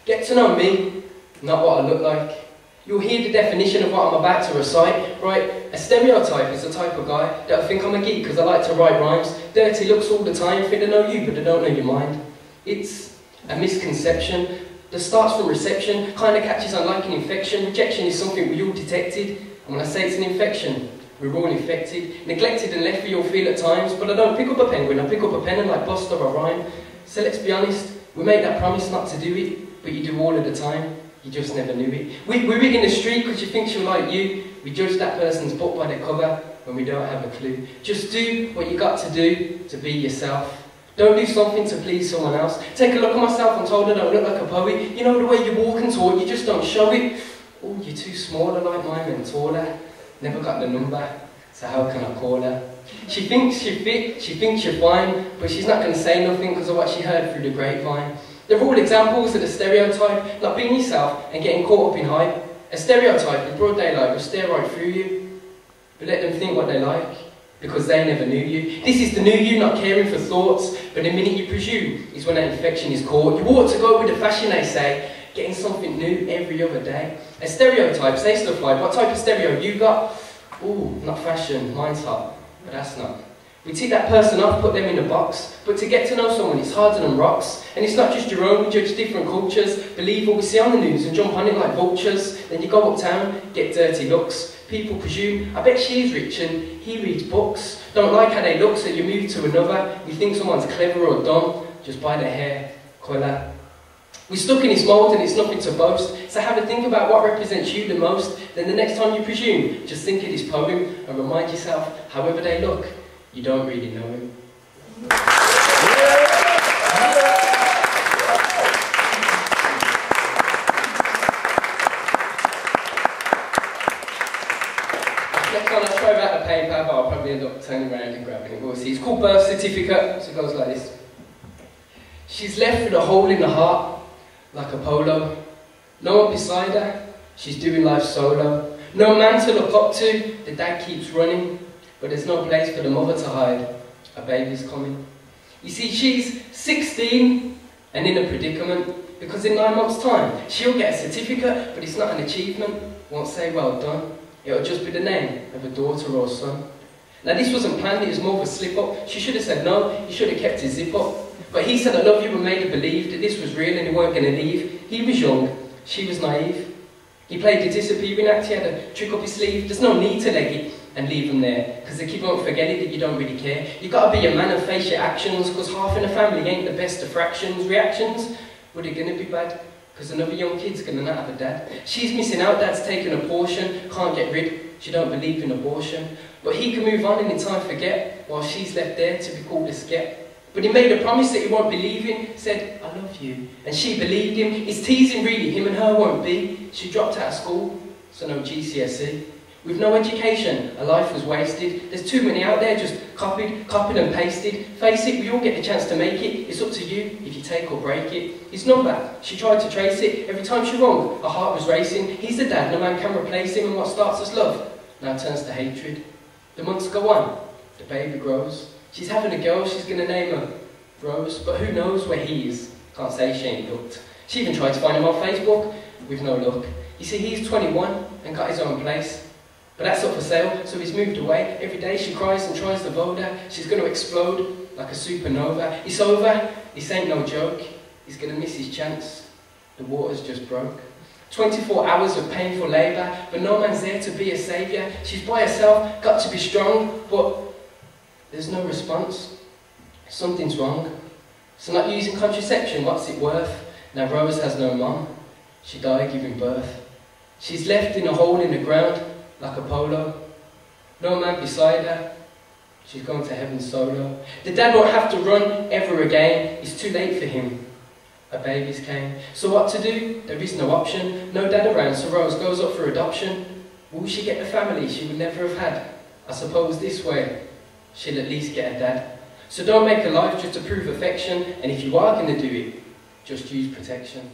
Get to know me, not what I look like. You'll hear the definition of what I'm about to recite, right? A stereotype is the type of guy that'll think I'm a geek because I like to write rhymes. Dirty looks all the time, think they know you but they don't know your mind. It's a misconception that starts from reception, kind of catches on like an infection. Rejection is something we all detected, and when I say it's an infection, we're all infected. Neglected and left we all feel at times, but I don't pick up a penguin, I pick up a pen and like Buster or rhyme. So let's be honest, we made that promise not to do it, but you do all of the time. You just never knew it. We read in the street because you think she'll like you. We judge that person's book by the cover when we don't have a clue. Just do what you got to do to be yourself. Don't do something to please someone else. Take a look at myself, I'm told I don't look like a poet. You know the way you walk and talk, you just don't show it. Oh, you're too small, I like mine and taller. Never got the number, so how can I call her? She thinks you're fit, she thinks you're fine, but she's not going to say nothing because of what she heard through the grapevine. They're all examples of the stereotype, not being yourself and getting caught up in hype. A stereotype in broad daylight will stare right through you, but let them think what they like, because they never knew you. This is the new you, not caring for thoughts, but the minute you presume is when that infection is caught. You ought to go with the fashion, they say, getting something new every other day. A stereotype, say stuff like, what type of stereo you got? Ooh, not fashion, mine's hot, but that's not. We tick that person off, put them in a box, but to get to know someone, it's harder than rocks. And it's not just your own, we judge different cultures, believe what we see on the news and jump on it like vultures. Then you go uptown, get dirty looks. People presume, I bet she's rich and he reads books. Don't like how they look, so you move to another. You think someone's clever or dumb, just by their hair colour. We're stuck in this mould and it's nothing to boast, so have a think about what represents you the most. Then the next time you presume, just think of this poem and remind yourself, however they look, you don't really know him. Next one, I'll throw out the paper, but I'll probably end up turning around and grabbing it. We'll see. It's called Birth Certificate, so it goes like this. She's left with a hole in the heart, like a polo. No one beside her, she's doing life solo. No man to look up to, the dad keeps running. But there's no place for the mother to hide. A baby's coming. You see, she's 16 and in a predicament because in 9 months' time she'll get a certificate, but it's not an achievement. Won't say well done. It'll just be the name of a daughter or son. Now this wasn't planned, it was more of a slip up. She should have said no, he should have kept his zip up. But he said I love you and made her believe that this was real and he weren't going to leave. He was young, she was naive. He played the disappearing act, he had a trick up his sleeve. There's no need to leg it and leave them there, because the kid won't forget it that you don't really care. You got to be a man and face your actions, because half in the family ain't the best of fractions. Reactions, well, they're going to be bad, because another young kid's going to not have a dad. She's missing out, dad's taking a portion, can't get rid, she don't believe in abortion. But he can move on and in time forget, while she's left there to be called a skep. But he made a promise that he won't believe in, said, I love you, and she believed him. It's teasing really, him and her won't be. She dropped out of school, so no GCSE. With no education, a life was wasted. There's too many out there just copied and pasted. Face it, we all get the chance to make it. It's up to you if you take or break it. His number, she tried to trace it. Every time she rung, her heart was racing. He's the dad, no man can replace him. And what starts as love now turns to hatred. The months go on, the baby grows. She's having a girl, she's going to name her Rose. But who knows where he is? Can't say she ain't looked. She even tried to find him on Facebook, with no luck. You see, he's 21 and got his own place. But that's up for sale, so he's moved away. Every day she cries and tries to vote her. She's going to explode like a supernova. It's over, this ain't no joke. He's going to miss his chance. The water's just broke. 24 hours of painful labour, but no man's there to be a saviour. She's by herself, got to be strong, but there's no response. Something's wrong. So not using contraception, what's it worth? Now Rose has no mom. She died giving birth. She's left in a hole in the ground, like a polo. No man beside her. She's going to heaven solo. The dad won't have to run ever again. It's too late for him. A baby's came. So what to do? There is no option. No dad around, so Rose goes up for adoption. Will she get the family she would never have had? I suppose this way, she'll at least get a dad. So don't make a life just to prove affection, and if you are going to do it, just use protection.